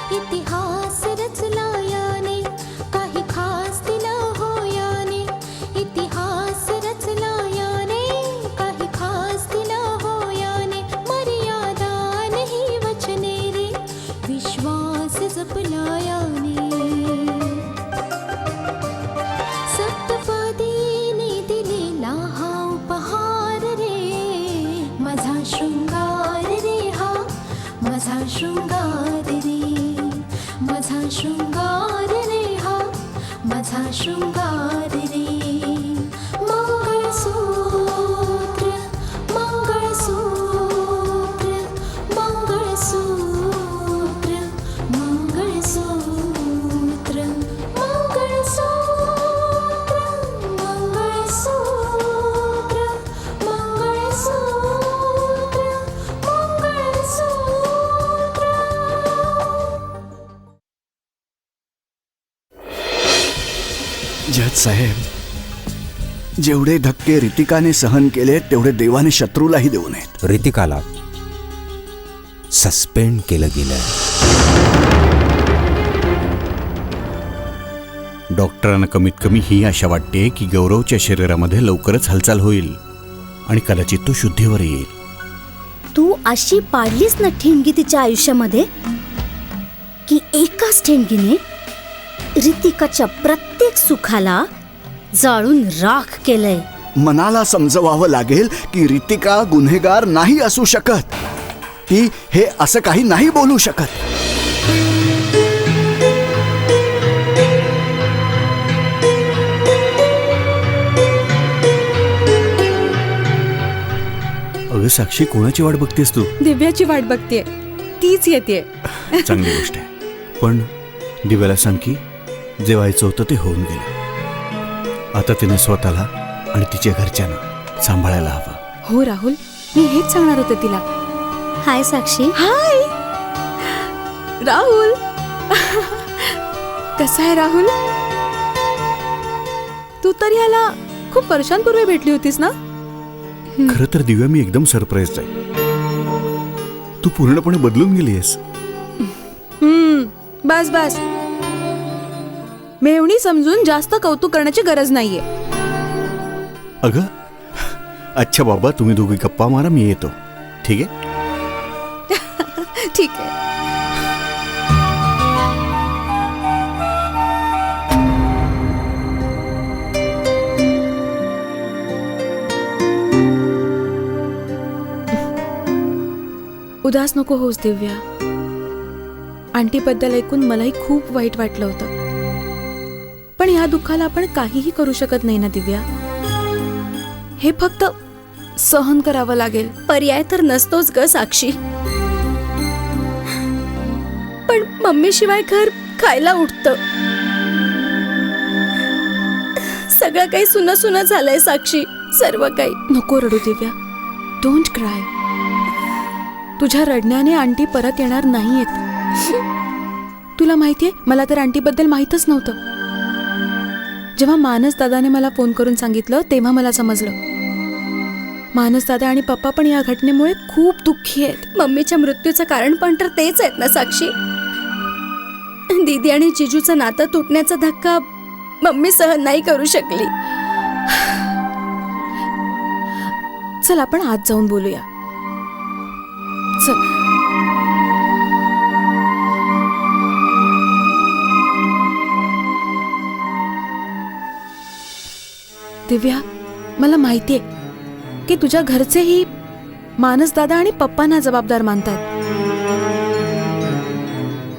इतिहास रचला याने, काही खास दिलं हो याने. इतिहास रचला याने, काही खास दिलं हो याने. मर्यादा नाही वचने रे, विश्वास जपला याने. सप्तपदीने दिलेला हा उपहार रे, माझा शृंगार रे हा, माझा शृंगार रे. माझा शृंगार रे हा, माझा शृंगार रे. मंगळसूत्र, मंगळसूत्र, मंगळसूत्र, मंगळसूत्र, मंगळसूत्र, मंगळसूत्र, मंगळसूत्र, मंगळसूत्र. जज साहेब, जेवढे धक्के रितिकाने सहन केले तेवढे देवाने शत्रूलाही देऊ नयेत. रितिकाला सस्पेंड केलं गेलं. डॉक्टरांना कमीत कमी ही आशा वाटते की गौरवच्या शरीरामध्ये लवकरच हालचाल होईल आणि कदाचित तो शुद्धीवर येईल. तू अशी पाडलीस ना ठिणगी तिच्या आयुष्यामध्ये की एकाच ठिणगीने रितिकाच्या प्रत्येक सुखाला जाळून राख केलंय. मनाला समजवावं लागेल की रितिका गुन्हेगार नाही असू शकत. ती हे असं काही नाही बोलू शकत. अगं साक्षी, कोणाची वाट बघतेस तू? दिव्याची वाट बघतेय, तीच येते. चांगली गोष्ट आहे, पण दिव्याला सांग की जे व्हायचं होतं ते होऊन गेलं. आता तिने स्वतःला आणि तिच्या घरच्यांना सांभाळायला हवं. हो राहुल, मी हेच सांगणार होते तिला. हाय साक्षी. हाय राहुल. कसा आहे राहुल? तू तर याला खूप वर्षांपूर्वी भेटली होतीस ना? खरं तर दिव्या, मी एकदम सरप्राईज आहे. तू पूर्णपणे बदलून गेलीयस. बस बस, मेवणी समजून जास्त कौतुक करण्याची गरज नाहीये. अगं अच्छा बाबा, तुम्ही दोघी गप्पा मारा, मी येतो. ठीक आहे? ठीक आहे. उदास नको होस दिव्या. आंटीबद्दल ऐकून मलाही खूप वाईट वाटलं होतं, पण या दुःखाला आपण काहीही करू शकत नाही ना दिव्या. हे फक्त सहन करावं लागेल. पर्याय तर नसतोच ग साक्षी. पण मम्मी शिवाय घर खायला उठतं. सगळं काही सुनं सुनं झालंय साक्षी, सर्व काही. नको रडू दिव्या, डोंट क्राय. तुझ्या रडण्याने आंटी परत येणार नाहीयेत. तुला माहितीये, मला तर आंटीबद्दल माहीतच नव्हतं. जेव्हा मानस दादाने मला फोन करून सांगितलं तेव्हा मला समजलं. मानस दादा आणि पप्पा पण या घटनेमुळे खूप दुःखी आहेत. मम्मीच्या मृत्यूचं कारण पण तर तेच आहेत ना साक्षी. दीदी आणि जिजूचं नातं तुटण्याचा धक्का मम्मी सहन नाही करू शकली. चल आपण आत जाऊन बोलूया. चल. दिव्या, मला माहितीये की तुझ्या घरचेही मानस दादा आणि पप्पांना जबाबदार मानतात.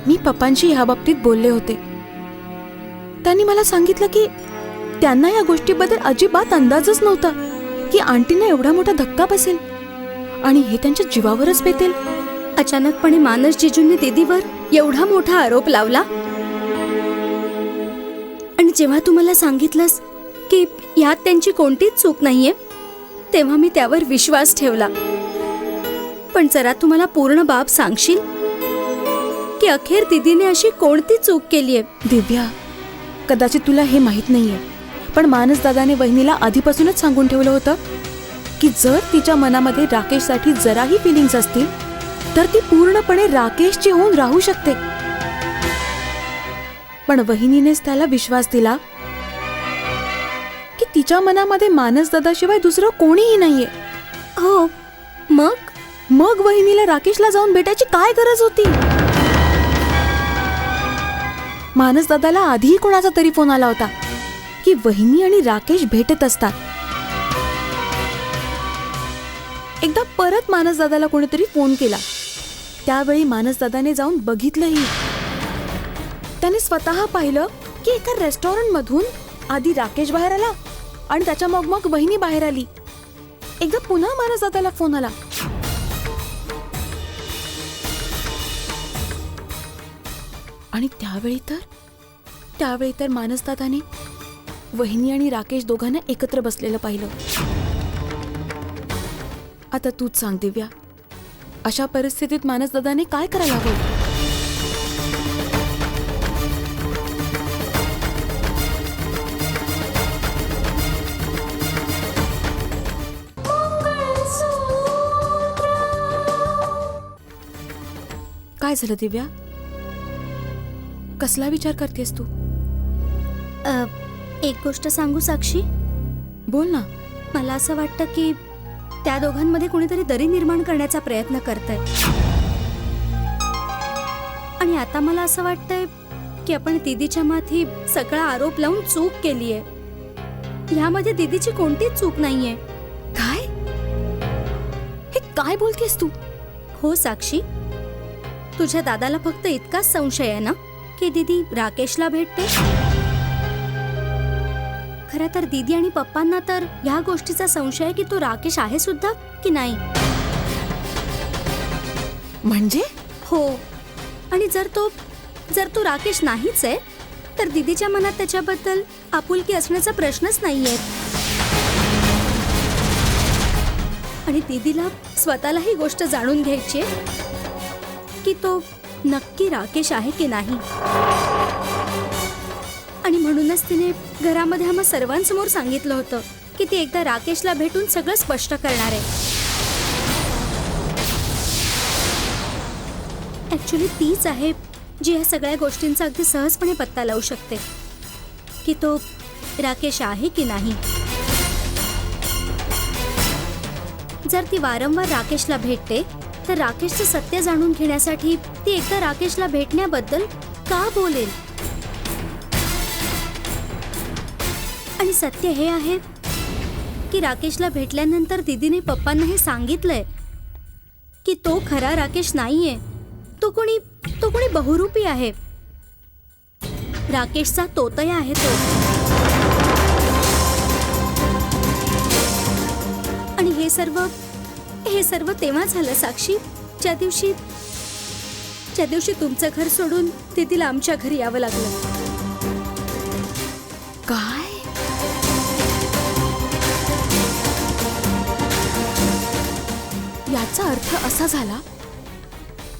मी पप्पांशी ह्या बाबतीत बोलले होते. त्यांनी मला सांगितलं की त्यांना या गोष्टीबद्दल अजिबात अंदाजच नव्हता की आंटींना एवढा मोठा धक्का बसेल आणि हे त्यांच्या जीवावरच बेतेल. अचानकपणे मानस जिजूंनी दीदीवर एवढा मोठा आरोप लावला आणि जेव्हा तू मला सांगितलंस की यात त्यांची कोणतीच चूक नाहीये, तेव्हा मी त्यावर विश्वास ठेवला. पण जरा तू मला पूर्ण बाब सांगशील की अखेर दीदीने अशी कोणती चूक केलीये? दिव्या, कदाचित तुला हे माहित नाहीये, पण मानस दादाने वहिनीला आधीपासूनच सांगून ठेवलं होतं की जर तिच्या मनामध्ये राकेशसाठी जराही फिलिंग्स असतील तर ती पूर्णपणे राकेशची होऊन राहू शकते. पण वहिनीनेच त्याला विश्वास दिला की तिच्या मनामध्ये मानस दादाशिवाय दुसरं कोणीही नाहीये. हो, मग वहिनीला राकेशला जाऊन भेटायची काय गरज होती? मानस दादाला आधीही कोणाचा तरी फोन आला होता की वहिनी आणि राकेश भेटत असतात. एकदा परत मानस दादाला कोणीतरी फोन केला. त्यावेळी मानस दादाने जाऊन बघितलंही. त्याने स्वतः पाहिलं की एका रेस्टॉरंट मधून आधी राकेश बाहेर आला आणि त्याच्या मग वहिनी बाहेर आली. एकदा पुन्हा मानस दादाला फोन आला. आणि त्यावेळी तर मानस दादाने वहिनी आणि राकेश दोघांना एकत्र बसलेलं पाहिलं. आता तूच सांग दिव्या, अशा परिस्थितीत मानस दादाने काय करायला हवं? काय झालं दिव्या? कसला विचार करतेस तू? एक गोष्ट सांगू साक्षी? बोल ना. मला असं वाटतं की त्या दोघांमध्ये कोणीतरी दरी निर्माण करण्याचा प्रयत्न करतंय. आणि आता मला असं वाटतंय की आपण दीदीच्या माथी सगळा आरोप लावून चूक केलीये. ह्यामध्ये दीदीची कोणतीच चूक नाहीये. काय? हे काय बोलतेस तू? हो साक्षी, तुझ्या दादाला फक्त इतकाच संशय आहे ना की दीदी राकेशला भेटते. खरं तर दीदी आणि पप्पांना तर ह्या गोष्टीचा संशय आहे की तो राकेश आहे सुद्धा की नाही. म्हणजे? हो, आणि जर तो राकेश नाहीच आहे तर दीदीच्या मनात त्याच्याबद्दल आपुलकी असण्याचा प्रश्नच नाहीये. आणि दीदीला स्वतःला ही गोष्ट जाणून घ्यायची की तो नक्की राकेश आहे की नाही. आणि म्हणूनच तिने घरामध्ये आम्हा सर्वांसमोर सांगितलं होतं की ती एकदा राकेशला भेटून सगळं स्पष्ट करणार आहे. ऍक्च्युली तीच आहे जी या सगळ्या गोष्टींचा अगदी सहजपणे पत्ता लावू शकते की तो राकेश आहे की नाही. जर ती वारंवार राकेशला भेटते तर राकेशचं सत्य जाणून घेण्यासाठी ती एकदा राकेशला भेटण्याबद्दल का बोलेल? आणि सत्य हे आहे की राकेशला भेटल्यानंतर दीदीने पप्पांना हे सांगितलंय की तो खरा राकेश नाहीये, तो कोणी बहुरूपी आहे. राकेशचा तोतया आहे तो. आणि हे सर्व तेव्हा झालं साक्षी, ज्या दिवशी तुमचं घर सोडून दीदीला आमच्या घरी यावं लागलं. काय? याचा अर्थ असा झाला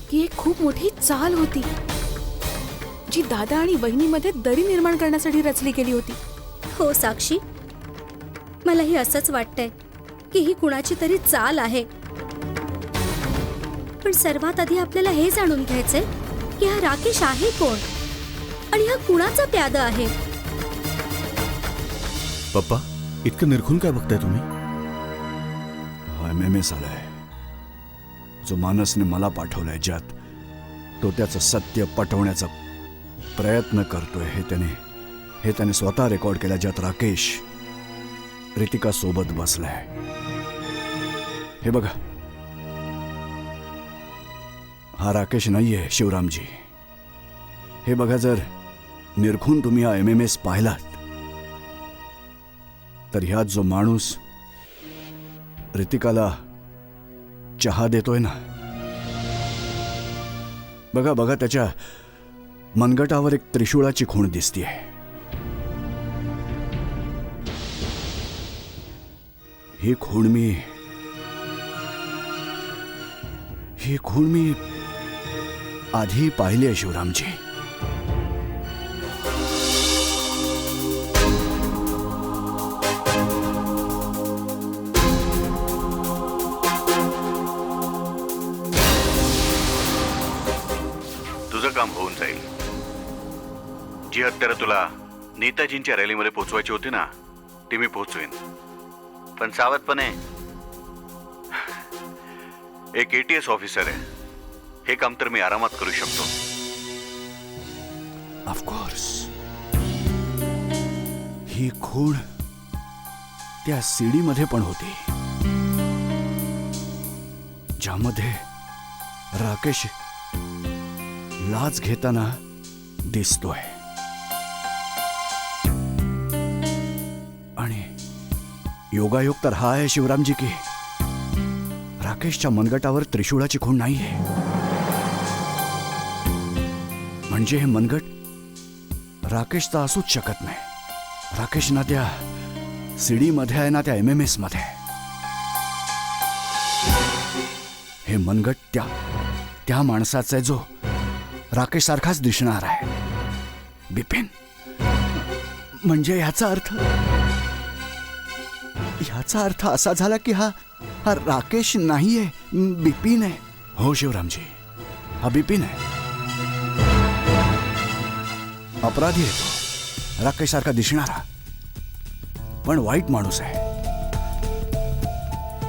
की एक खूप मोठी चाल होती जी दादा आणि वहिनीमध्ये दरी निर्माण करण्यासाठी रचली गेली होती. हो साक्षी, मलाही असंच वाटतंय की ही कुणाची तरी चाल आहे. पण सर्वात आधी आपल्याला हे जाणून घ्यायचंय की हा राकेश आहे कोण आणि हा कुणाचा प्यादा आहे. पप्पा, इतकं निरखून काय बघताय तुम्ही? MMS आलाय जो मानसने मला पाठवलाय, ज्यात तो त्याचं सत्य पटवण्याचा प्रयत्न करतोय. हे त्याने स्वतः रेकॉर्ड केला, ज्यात राकेश रितिका सोबत बसलाय. हे बघा, हा राकेश नाहीये शिवरामजी. हे बघा, जर निरखून तुम्ही हा MMS पाहिलात तर ह्यात जो माणूस रितिकाला चहा देतोय ना, बघा त्याच्या मनगटावर एक त्रिशूळाची खूण दिसतीये. ही खूण मी आधी पाहिली आहे शिवरामजी. काम होऊन जाईल. जी हत्यारं तुला नेताजींच्या रॅलीमध्ये पोचवायची होती ना, ती मी पोचवेन. पण सावधपणे. एक ATS ऑफिसर आहे, हे काम तर मी आरामात करू शकतो. ऑफकोर्स. ही खूण त्या सीडी मध्ये पण होती, ज्यामध्ये राकेश लाच घेताना दिसतोय. आणि योगायोग तर हा आहे शिवरामजी की राकेशच्या मनगटावर त्रिशूळाची खूण नाहीये. म्हणजे हे मनगट राकेशचा असूच शकत नाही. राकेश ना त्या सीडी मध्ये आहे ना त्या MMS मध्ये. हे मनगट त्या माणसाचा आहे जो राकेश सारखाच दिसणार आहे, बिपिन. म्हणजे याचा अर्थ असा झाला की हा राकेश नाहीये, बिपिन आहे. हो शिवरामजी, हा बिपिन आहे. अपराधी आहे तो, राकेश सारखा दिसणारा, पण वाईट माणूस आहे.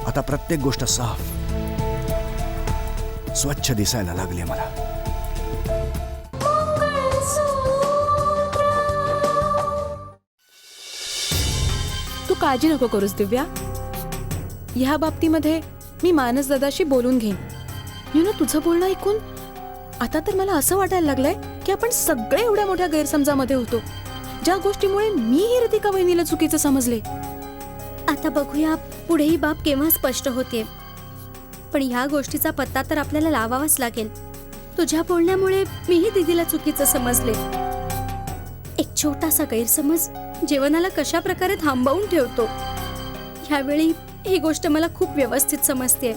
आता प्रत्येक गोष्ट साफ स्वच्छ दिसायला लागली मला. तू काळजी नको करूस दिव्या. ह्या बाबतीमध्ये मी मानस दादाशी बोलून घेईन. तुझं बोलणं ऐकून आता तर मला असं वाटायला लागलंय की आपण सगळे एवढ्या मोठ्या गैरसमजामध्ये होतो, ज्या गोष्टीमुळे मीही रितिका वहिनीला चुकीचं समजले. आता बघूया पुढे ही बाब केव्हा स्पष्ट होते. पण ह्या गोष्टीचा पत्ता तर आपल्याला लावावाच लागेल. तुझ्या बोलण्यामुळे मीही दीदीला चुकीचं समजले. एक छोटासा गैरसमज जीवनाला कशा प्रकारे थांबवून ठेवतो. ह्यावेळी ही गोष्ट मला खूप व्यवस्थित समजते.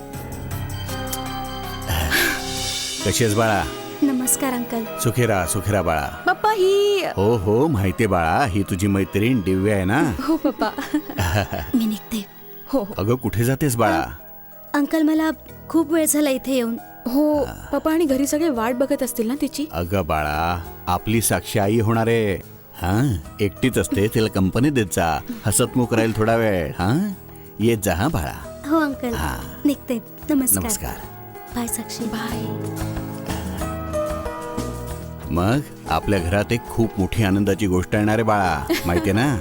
कशी आहेस बाळा? नमस्कार अंकल. सुखीरा बाळा. पप्पा ही हो माहितीये बाळा, ही तुझी मैत्रीण दिव्या आहे ना. हो पप्पा. मी निघते. हो अगं कुठे जातेस बाळा? अंकल मला खूप वेळ झाला इथे येऊन. हो पप्पा, आणि घरी सगळे वाट बघत असतील ना तिची. अगं बाळा, आपली साक्षी आई होणार आहे. हा, एकटीच असते, तिला कंपनी देत जा, हसतमुख राहील थोडा वेळ. हा, येत जा हा बाळा. हो अंकल, हा. निघते. नमस्कार. नमस्कार. बाय साक्षी. बाय. मग आपल्या घरात एक खूप मोठी आनंदाची गोष्ट येणार आहे बाळा, माहितीये ना?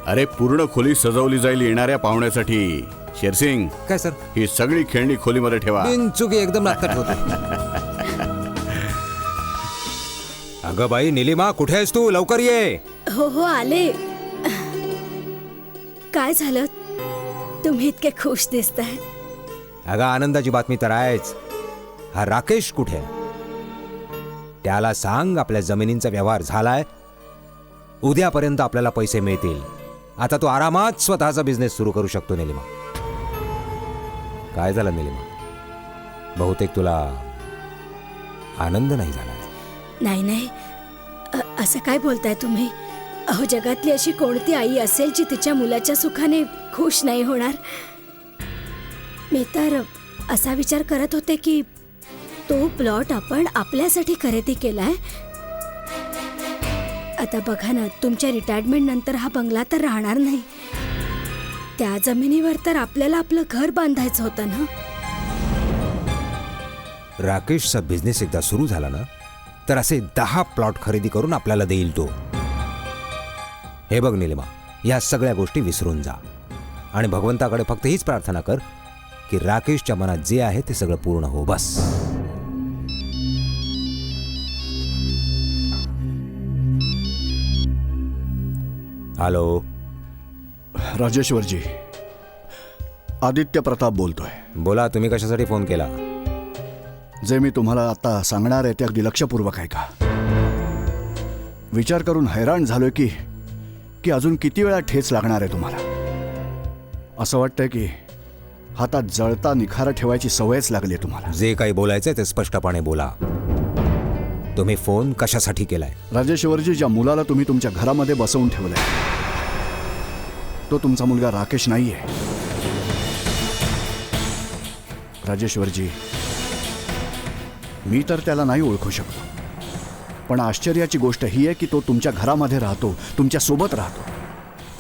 अरे पूर्ण खोली सजवली जाईल येणाऱ्या पाहुण्यासाठी. शेरसिंग, काय सर? ही सगळी खेळणी खोलीमध्ये ठेवा. बिनचुकी एकदम लागतात होत. अगं बाई निलिमा, कुठे आहेस तू? लवकर ये. हो आले. काय झालं? तुम्ही इतके खुश दिसताय. अगं आनंदाची बातमी तर आहेच. हा राकेश कुठे आहे? त्याला सांग आपल्या जमिनींचा व्यवहार झालाय, उद्यापर्यंत आपल्याला पैसे मिळतील. आता तो आरामात स्वतःचा बिझनेस सुरू करू शकतो. निलिमा, काय झालं निलिमा? बहुतेक तुला आनंद नाही झाला. नाही असं काय बोलताय तुम्ही? अहो, जगातली अशी कोणती आई असेल जी तिच्या मुलाच्या सुखाने खुश नाही होणार? मी तर असा विचार करत होते की तो प्लॉट आपण आपल्यासाठी खरेदी केलाय. आता बघा ना, तुमच्या रिटायरमेंट नंतर हा बंगला तर राहणार नाही. त्या जमिनीवर तर आपल्याला आपलं घर बांधायचं होतं ना. राकेशचा बिझनेस एकदा सुरू झाला ना, तर असे 10 प्लॉट खरेदी करून आपल्याला देईल तो. हे बघ निलिमा, या सगळ्या गोष्टी विसरून जा आणि भगवंताकडे फक्त हीच प्रार्थना कर की राकेशच्या मनात जे आहे ते सगळं पूर्ण हो, बस. हॅलो राजेश्वरजी, आदित्य प्रताप बोलतोय. बोला, तुम्ही कशासाठी फोन केला? जे मी तुम्हाला आता सांगणार आहे ते अगदी लक्षपूर्वक आहे का? विचार करून हैराण झालोय की अजून किती वेळा ठेच लागणार आहे तुम्हाला. असं वाटतंय की हातात जळता निखारा ठेवायची सवयच लागली आहे तुम्हाला. जे काही बोलायचंय ते स्पष्टपणे बोला. तुम्ही फोन कशासाठी केलाय? राजेश्वरजी, ज्या मुलाला तुम्ही तुमच्या घरामध्ये बसवून ठेवलंय तो तुमचा मुलगा राकेश नाहीये. राजेश्वरजी, मी तर त्याला नाही ओळखू शकतो, पण आश्चर्याची गोष्ट ही आहे की तो तुमच्या घरामध्ये राहतो, तुमच्या सोबत राहतो,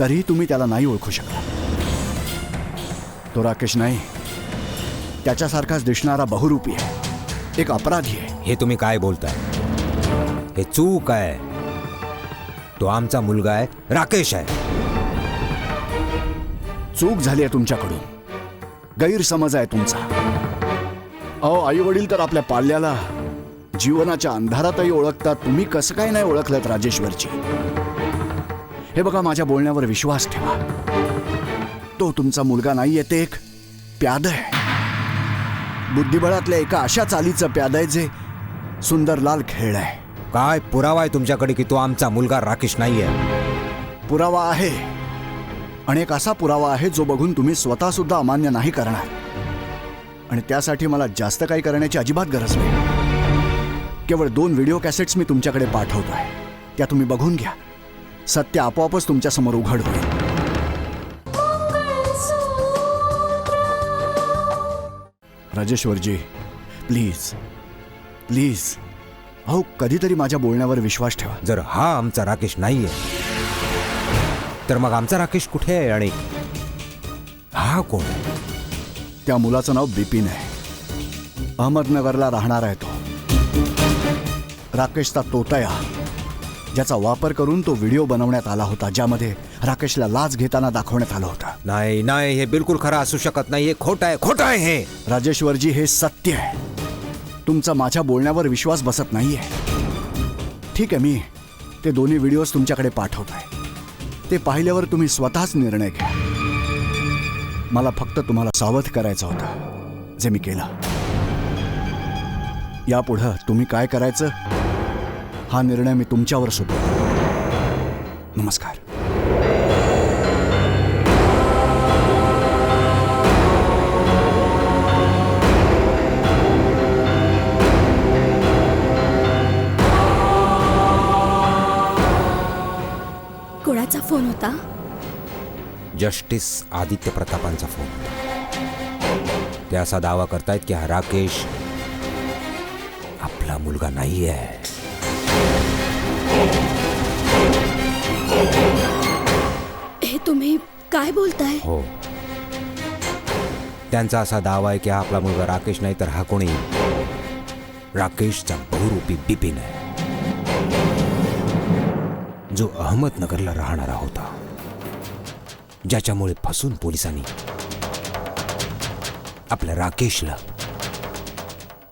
तरीही तुम्ही त्याला नाही ओळखू शकला. तो राकेश नाही, त्याच्यासारखाच दिसणारा बहुरूपी आहे, एक अपराधी आहे. हे तुम्ही काय बोलताय? हे चूक आहे. तो आमचा मुलगा आहे, राकेश आहे. चूक झाली आहे तुमच्याकडून, गैरसमज आहे तुमचा. अहो, आई वडील तर आपल्या पाल्याला जीवनाच्या अंधारातही ओळखतात, तुम्ही कसं काय नाही ओळखलत राजेश्वरची? हे बघा, माझ्या बोलण्यावर विश्वास ठेवा. तो तुमचा मुलगा नाहीये, ते एक प्याद आहे, बुद्धिबळातल्या एका अशा चालीचं प्याद आहे जे सुंदरलाल खेळलाय. काय पुरावा आहे तुमच्याकडे की तो आमचा मुलगा राकेश नाहीये? पुरावा आहे, आणि एक असा पुरावा आहे जो बघून तुम्ही स्वतः सुद्धा अमान्य नाही करणार. आणि त्यासाठी मला जास्त काही करण्याची अजिबात गरज नाही. केवळ 2 व्हिडिओ कॅसेट्स मी तुमच्याकडे पाठवतोय, त्या तुम्ही बघून घ्या. सत्य आपोआपच तुमच्या समोर उघड होईल. राजेश्वरजी, प्लीज प्लीज, अहो कधीतरी माझ्या बोलण्यावर विश्वास ठेवा. जर हा आमचा राकेश नाहीये तर मग आमचा राकेश कुठे आहे आणि हा कोण आहे? त्या मुलाचं नाव बिपिन आहे, अहमदनगरला राहणार आहे. तो राकेशचा तोतया, ज्याचा वापर करून तो व्हिडिओ बनवण्यात आला होता, ज्यामध्ये राकेशला लाच घेताना दाखवण्यात आलं होतं. नाही नाही, हे बिलकुल खरं असू शकत नाही. हे खोटं आहे, खोटं आहे हे. राजेश्वरजी, हे सत्य आहे. तुमचा माझ्या बोलण्यावर विश्वास बसत नाहीये. ठीक आहे, मी ते दोन्ही व्हिडिओज तुमच्याकडे पाठवतोय. ते पाहिल्यावर तुम्ही स्वतःच निर्णय घ्या. मला फक्त तुम्हाला सावध करायचं होतं, जे मी केलं. यापुढं तुम्ही काय करायचं हा निर्णय मी तुमच्यावर सोपवतो. नमस्कार. कोणाचा फोन होता? जस्टिस आदित्य प्रतापांचा फोन. ते असा दावा करतायत की हा राकेश आपला मुलगा नाहीये. हे तुम्ही काय बोलताय? हो, त्यांचा असा दावा आहे की हा आपला मुलगा राकेश नाही तर हा कोणी राकेशचा बहुरूपी बिपिन आहे, जो अहमदनगरला राहणारा होता, ज्याच्यामुळे फसून पोलिसांनी आपल्या राकेशला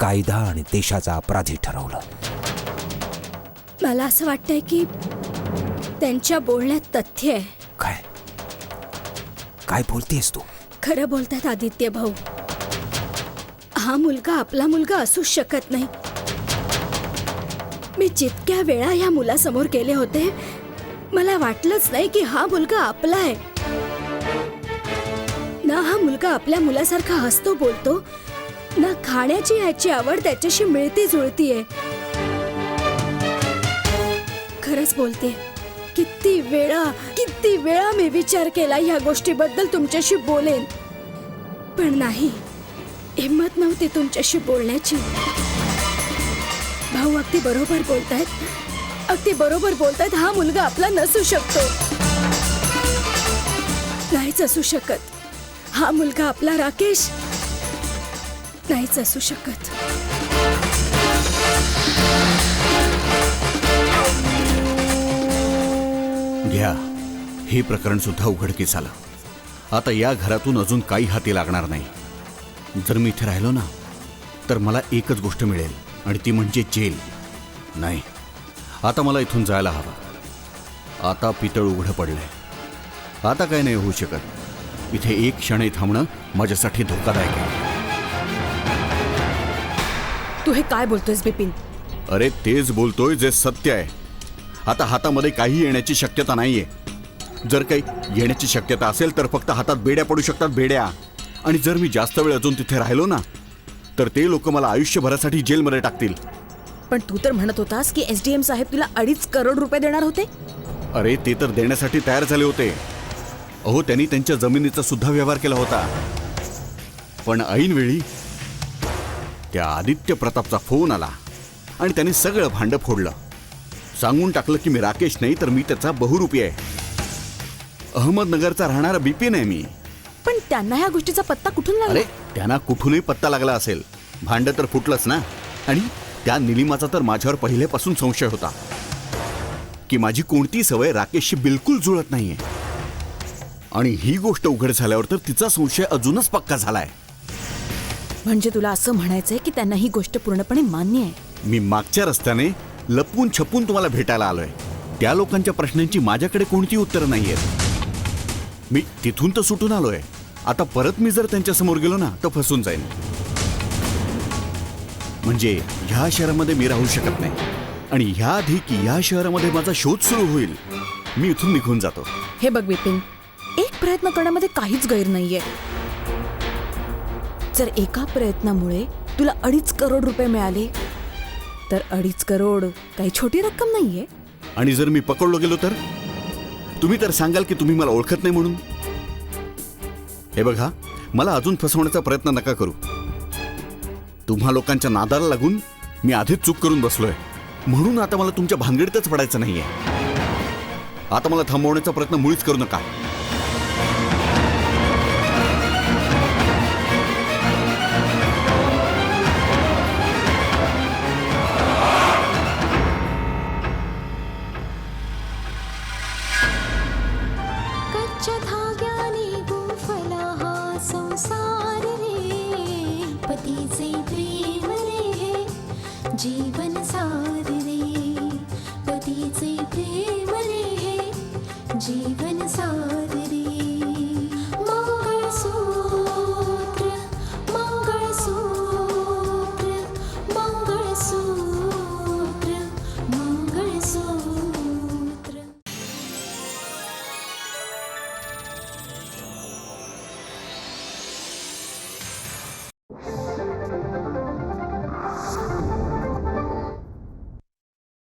कायदा आणि देशाचा अपराधी ठरवलं. मला असं वाटतंय की त्यांच्या बोलण्यात तथ्य आहे. काय काय बोलतेस तू? खरं बोलतात आदित्य भाऊ. हा मुलगा आपला मुलगा असू शकत नाही. मी जितक्या वेळा या मुलासमोर गेले होते, मला वाटलंच नाही की हा मुलगा आपला आहे. ना हा मुलगा आपल्या मुलासारखा हसतो बोलतो, ना खाण्याची याची आवड त्याच्याशी मिळती जुळती आहे. खरंच बोलते, किती वेळा मी विचार केला ह्या गोष्टीबद्दल तुमच्याशी बोलेन, पण नाही, हिम्मत नव्हती तुमच्याशी बोलण्याची. भाऊ अगदी बरोबर बोलतायत. हा मुलगा आपला नसू शकतो, नाहीच असू शकत. हा मुलगा आपला राकेश नाहीच असू शकत. घ्या, हे प्रकरण सुद्धा उघडकीस आलं. आता या घरातून अजून काही हाती लागणार नाही. जर मी इथे राहिलो ना तर मला एकच गोष्ट मिळेल, आणि ती म्हणजे जेल. नाही, आता मला इथून जायला हवं. आता पितळ उघडं पडलंय. आता काय नाही होऊ शकत. इथे एक क्षणही थांबणं माझ्यासाठी धोकादायक आहे. तू हे काय बोलतोयस बिपिन? अरे तेच बोलतोय जे सत्य आहे. आता हातामध्ये काही येण्याची शक्यता नाहीये. जर काही येण्याची शक्यता असेल तर फक्त हातात बेड्या पडू शकतात, बेड्या. आणि जर मी जास्त वेळ अजून तिथे राहिलो ना तर ते लोक मला आयुष्यभरासाठी जेलमध्ये टाकतील. पण तू तर म्हणत होतास की SDM साहेब तुला 2.5 करोड रुपये देणार होते. अरे ते तर देण्यासाठी तयार झाले होते. अहो, त्यांनी त्यांच्या जमिनीचा सुद्धा व्यवहार केला होता. पण ऐनवेळी त्या आदित्य प्रतापचा फोन आला आणि त्यांनी सगळं भांडं फोडलं. सांगून टाकलं की मी राकेश नाही तर मी त्याचा बहुरूपी आहे. अहमदनगरचा राहणारा बिपिन आहे मी. पण त्यांना ह्या गोष्टीचा पत्ता कुठून लागला? अरे त्यांना कुठूनही पत्ता लागला असेल. भांड तर फुटलंच ना. आणि त्या निलिमाचा तर माझ्यावर पहिल्यापासून संशय होता की माझी कोणती सवय राकेशशी बिलकुल जुळत नाहीये. आणि ही गोष्ट उघड झाल्यावर तर तिचा संशय अजूनच पक्का झालाय. म्हणजे तुला असं म्हणायचंय की त्यांना ही गोष्ट पूर्णपणे मान्य आहे? मी मागच्या रस्त्याने लपून छपून तुम्हाला भेटायला आलोय. त्या लोकांच्या प्रश्नांची माझ्याकडे कोणती उत्तरं नाहीयेत. मी तिथून तर सुटून आलोय. आता परत मी जर त्यांच्या समोर गेलो ना तर फसून जाईन. म्हणजे ह्या शहरामध्ये मी राहू शकत नाही. आणि ह्या आधी की या शहरामध्ये माझा शोध सुरू होईल मी इथून निघून जातो. हे बघ विपिन, एक प्रयत्न करण्यामध्ये काहीच गैर नाहीये. जर एका प्रयत्नामुळे तुला 2.5 करोड रुपये मिळाले तर 2.5 करोड काही छोटी रक्कम नाहीये. आणि जर मी पकडलो गेलो तर तुम्ही तर सांगाल की तुम्ही मला ओळखत नाही म्हणून. हे बघा, मला अजून फसवण्याचा प्रयत्न नका करू. तुम्हा लोकांच्या नादाला लागून मी आधीच चूक करून बसलोय. म्हणून आता मला तुमच्या भानगडीतच पडायचं नाहीये. आता मला थांबवण्याचा प्रयत्न मुळीच करू नका.